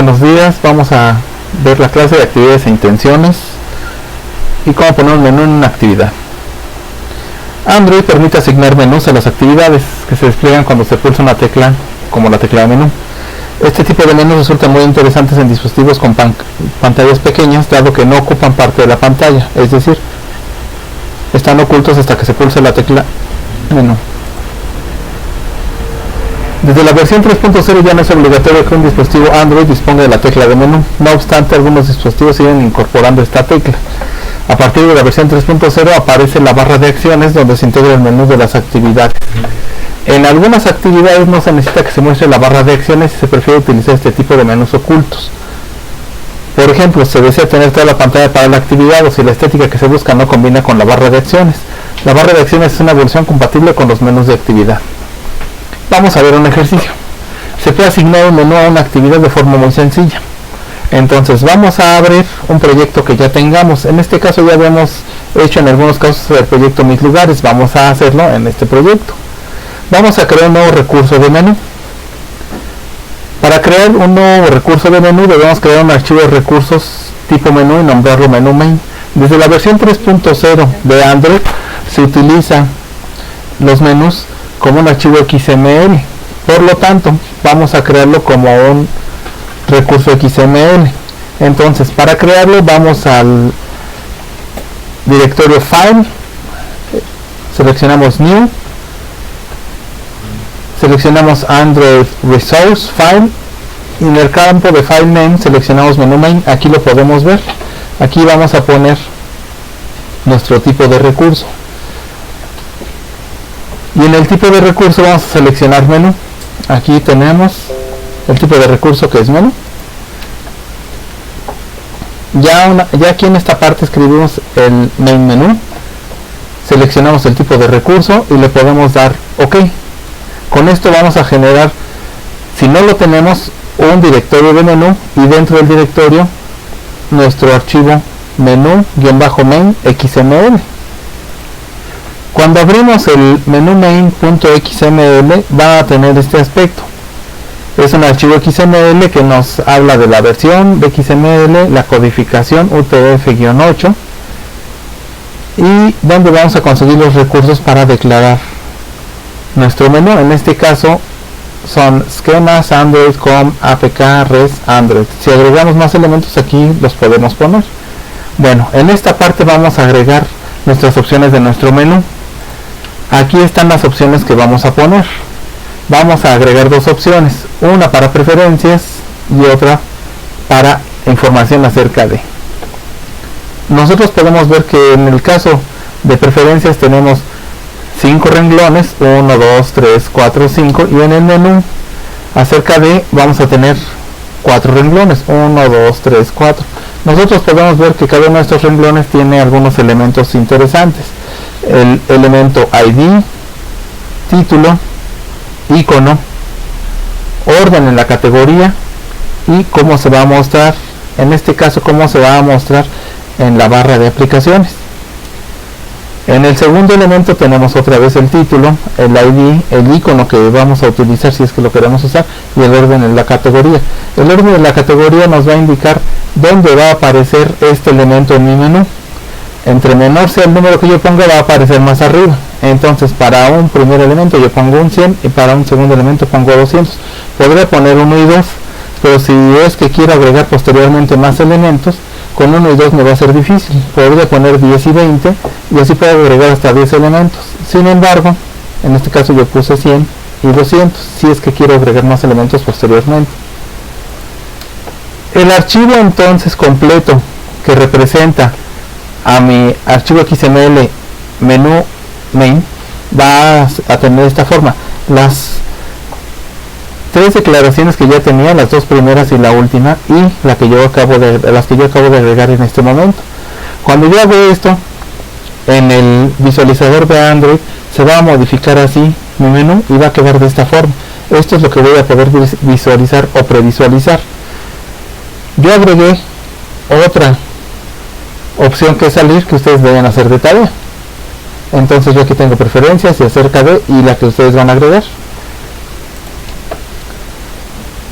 Buenos días, vamos a ver la clase de actividades e intenciones y cómo poner un menú en una actividad. Android permite asignar menús a las actividades que se despliegan cuando se pulsa una tecla, como la tecla de menú. Este tipo de menús resultan muy interesantes en dispositivos con pantallas pequeñas, dado que no ocupan parte de la pantalla, es decir, están ocultos hasta que se pulse la tecla menú. Desde la versión 3.0 ya no es obligatorio que un dispositivo Android disponga de la tecla de menú. No obstante, algunos dispositivos siguen incorporando esta tecla. A partir de la versión 3.0 aparece la barra de acciones donde se integra el menú de las actividades. En algunas actividades no se necesita que se muestre la barra de acciones y se prefiere utilizar este tipo de menús ocultos. Por ejemplo, se desea tener toda la pantalla para la actividad o si la estética que se busca no combina con la barra de acciones. La barra de acciones es una versión compatible con los menús de actividad. Vamos a ver un ejercicio. Se puede asignar un menú a una actividad de forma muy sencilla. Entonces vamos a abrir un proyecto que ya tengamos. En este caso ya habíamos hecho en algunos casos el proyecto Mis Lugares. Vamos a hacerlo en este proyecto. Vamos a crear un nuevo recurso de menú. Para crear un nuevo recurso de menú debemos crear un archivo de recursos tipo menú y nombrarlo menú main. Desde la versión 3.0 de Android se utilizan los menús como un archivo XML, por lo tanto vamos a crearlo como un recurso XML. Entonces para crearlo vamos al directorio File, seleccionamos New, seleccionamos Android Resource File y en el campo de File Name seleccionamos Menú Main. Aquí lo podemos ver, aquí vamos a poner nuestro tipo de recurso. Y en el tipo de recurso vamos a seleccionar menú. Aquí tenemos el tipo de recurso que es menú. Ya aquí en esta parte escribimos el main menú. Seleccionamos el tipo de recurso y le podemos dar OK. Con esto vamos a generar, si no lo tenemos, un directorio de menú y dentro del directorio nuestro archivo menú-main XML. Cuando abrimos el menú main.xml va a tener este aspecto. Es un archivo XML que nos habla de la versión de XML, la codificación UTF-8 y donde vamos a conseguir los recursos para declarar nuestro menú. En este caso son schemas, Android, com, apk, res, Android. Si agregamos más elementos aquí los podemos poner. Bueno, en esta parte vamos a agregar nuestras opciones de nuestro menú. Aquí están las opciones que vamos a poner. Vamos a agregar dos opciones, una para preferencias y otra para información acerca de. Nosotros podemos ver que en el caso de preferencias tenemos 5 renglones, 1, 2, 3, 4, 5 y en el menú acerca de vamos a tener 4 renglones, 1, 2, 3, 4. Nosotros podemos ver que cada uno de estos renglones tiene algunos elementos interesantes. El elemento ID, título, icono, orden en la categoría y cómo se va a mostrar, en este caso cómo se va a mostrar en la barra de aplicaciones. En el segundo elemento tenemos otra vez el título, el ID, el icono que vamos a utilizar si es que lo queremos usar y el orden en la categoría. El orden de la categoría nos va a indicar dónde va a aparecer este elemento en mi menú. Entre menor sea el número que yo ponga va a aparecer más arriba. Entonces para un primer elemento yo pongo un 100 y para un segundo elemento pongo 200. Podré poner 1 y 2, pero si es que quiero agregar posteriormente más elementos, con 1 y 2 me va a ser difícil. Podría poner 10 y 20 y así puedo agregar hasta 10 elementos. Sin embargo, en este caso yo puse 100 y 200 si es que quiero agregar más elementos posteriormente. El archivo entonces completo que representa a mi archivo XML menú main va a tener esta forma. Las 3 declaraciones que ya tenía, las 2 primeras y la última, y las que yo acabo de agregar en este momento. Cuando yo hago esto en el visualizador de Android se va a modificar así mi menú y va a quedar de esta forma. Esto es lo que voy a poder visualizar o previsualizar. Yo agregué otra opción que es salir, que ustedes deben hacer de tarea. Entonces yo aquí tengo preferencias y acerca de y la que ustedes van a agregar.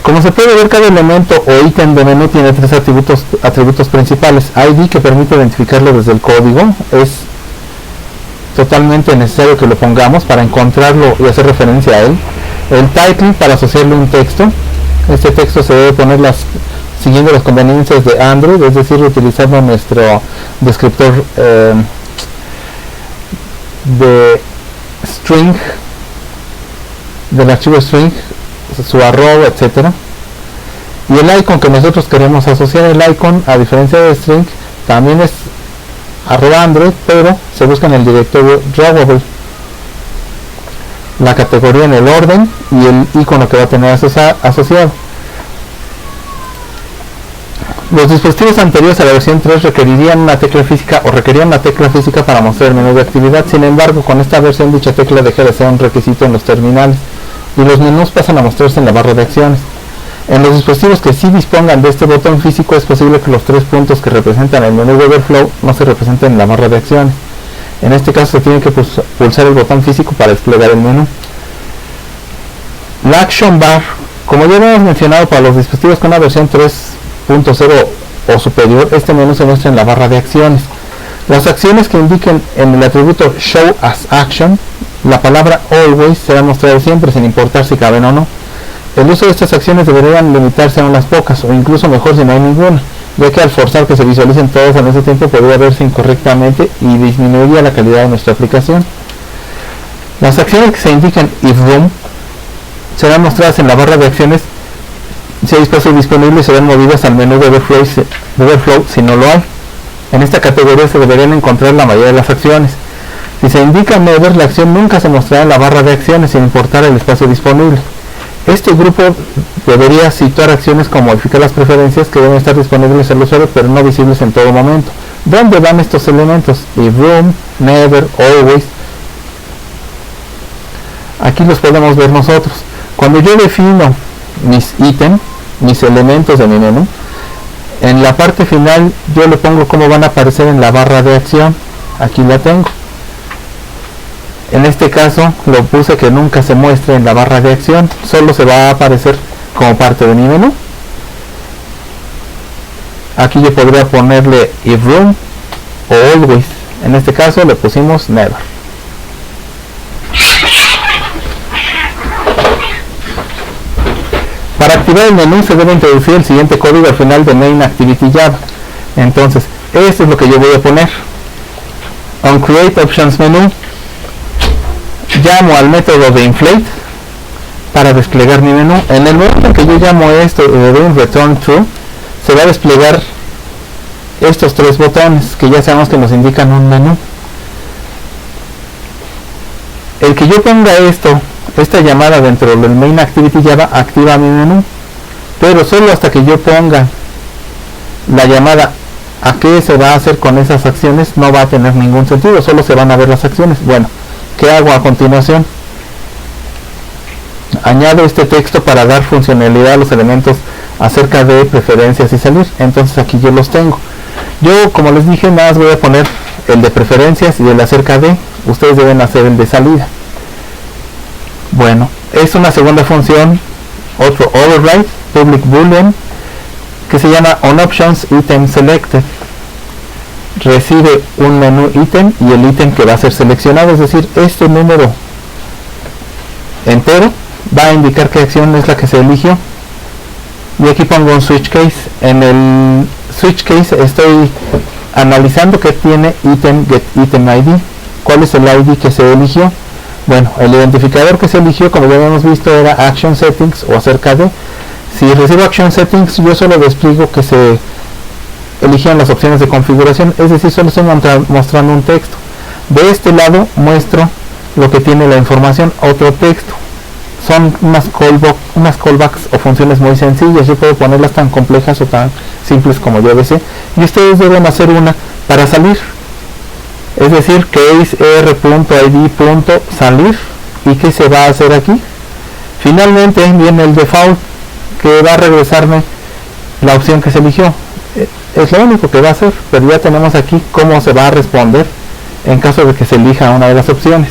Como se puede ver, cada elemento o ítem de menú tiene tres atributos principales. ID, que permite identificarlo desde el código, es totalmente necesario que lo pongamos para encontrarlo y hacer referencia a él. El title, para asociarle un texto. Este texto se debe poner siguiendo las conveniencias de Android, es decir, utilizando nuestro descriptor de string, del archivo string, su arroba, etcétera. Y el icon que nosotros queremos asociar, el icon, a diferencia de string, también es @Android, pero se busca en el directorio drawable, la categoría en el orden y el icono que va a tener asociado. Los dispositivos anteriores a la versión 3 requerían una tecla física para mostrar el menú de actividad. Sin embargo, con esta versión dicha tecla deja de ser un requisito en los terminales y los menús pasan a mostrarse en la barra de acciones. En los dispositivos que sí dispongan de este botón físico, es posible que los tres puntos que representan el menú de Overflow no se representen en la barra de acciones. En este caso se tiene que pulsar el botón físico para desplegar el menú. La Action Bar, como ya hemos mencionado, para los dispositivos con una versión 3.0 o superior, este menú se muestra en la barra de acciones. Las acciones que indiquen en el atributo Show as Action la palabra Always será mostrada siempre, sin importar si caben o no. El uso de estas acciones deberían limitarse a unas pocas, o incluso mejor si no hay ninguna, ya que al forzar que se visualicen todos al mismo tiempo podría verse incorrectamente y disminuiría la calidad de nuestra aplicación. Las acciones que se indican if room serán mostradas en la barra de acciones si hay espacio disponible y serán movidas al menú de Overflow si no lo hay. En esta categoría se deberían encontrar la mayoría de las acciones. Si se indica never, la acción nunca se mostrará en la barra de acciones sin importar el espacio disponible. Este grupo debería situar acciones como modificar las preferencias que deben estar disponibles al usuario pero no visibles en todo momento. ¿Dónde van estos elementos? If room, never, always. Aquí los podemos ver nosotros. Cuando yo defino mis ítems, mis elementos de mi menú, en la parte final yo le pongo cómo van a aparecer en la barra de acción. Aquí la tengo. En este caso lo puse que nunca se muestre en la barra de acción, solo se va a aparecer como parte de mi menú. Aquí yo podría ponerle if room o always. En este caso le pusimos never. Para activar el menú se debe introducir el siguiente código al final de main activity Java. Entonces, esto es lo que yo voy a poner. On create options menu, llamo al método de inflate para desplegar mi menú. En el momento en que yo llamo esto y le doy un return true, se va a desplegar estos tres botones que ya sabemos que nos indican un menú. El que yo ponga esta llamada dentro del main activity Java activa mi menú, pero solo hasta que yo ponga la llamada a qué se va a hacer con esas acciones no va a tener ningún sentido, solo se van a ver las acciones. Bueno, ¿qué hago a continuación? Añado este texto para dar funcionalidad a los elementos acerca de preferencias y salir. Entonces aquí yo los tengo. Yo, como les dije, nada más voy a poner el de preferencias y el acerca de. Ustedes deben hacer el de salida. Bueno, es una segunda función, otro override, public boolean, que se llama onOptions item selected. Recibe un menú ítem y el ítem que va a ser seleccionado, es decir, este número entero va a indicar qué acción es la que se eligió. Y aquí pongo un switch case. En el switch case estoy analizando qué tiene item get item ID, cuál es el ID que se eligió. Bueno, el identificador que se eligió, como ya habíamos visto, era action settings o acerca de. Si recibo action settings, yo solo despliego que se eligieron las opciones de configuración, es decir, solo estoy mostrando un texto. De este lado muestro lo que tiene la información, otro texto. Son unas callbacks o funciones muy sencillas. Yo puedo ponerlas tan complejas o tan simples como yo desee, y ustedes deben hacer una para salir, es decir, case r.id.salir. ¿Y qué se va a hacer aquí? Finalmente viene el default, que va a regresarme la opción que se eligió. Es lo único que va a hacer, pero ya tenemos aquí cómo se va a responder en caso de que se elija una de las opciones.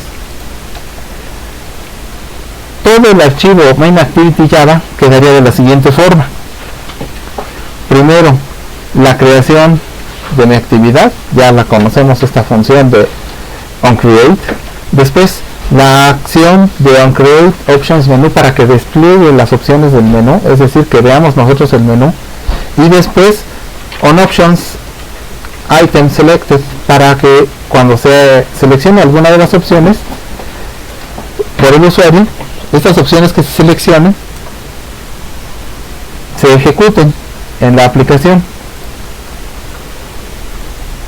todo el archivo main activity Java quedaría de la siguiente forma. Primero, la creación de mi actividad, ya la conocemos, esta función de onCreate. Después, la acción de onCreate options menú para que despliegue las opciones del menú, es decir, que veamos nosotros el menú. Y después, onOptions item selected, para que cuando se seleccione alguna de las opciones por el usuario, estas opciones que se seleccionen se ejecuten en la aplicación.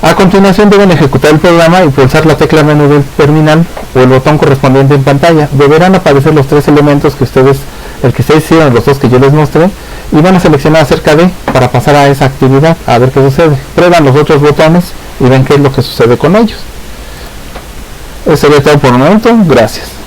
A continuación deben ejecutar el programa y pulsar la tecla menú del terminal o el botón correspondiente en pantalla. Deberán aparecer los tres elementos que ustedes, el que ustedes hicieron, los dos que yo les mostré, y van a seleccionar acerca de para pasar a esa actividad, a ver qué sucede. Prueban los otros botones y ven qué es lo que sucede con ellos. Eso sería todo por el momento. Gracias.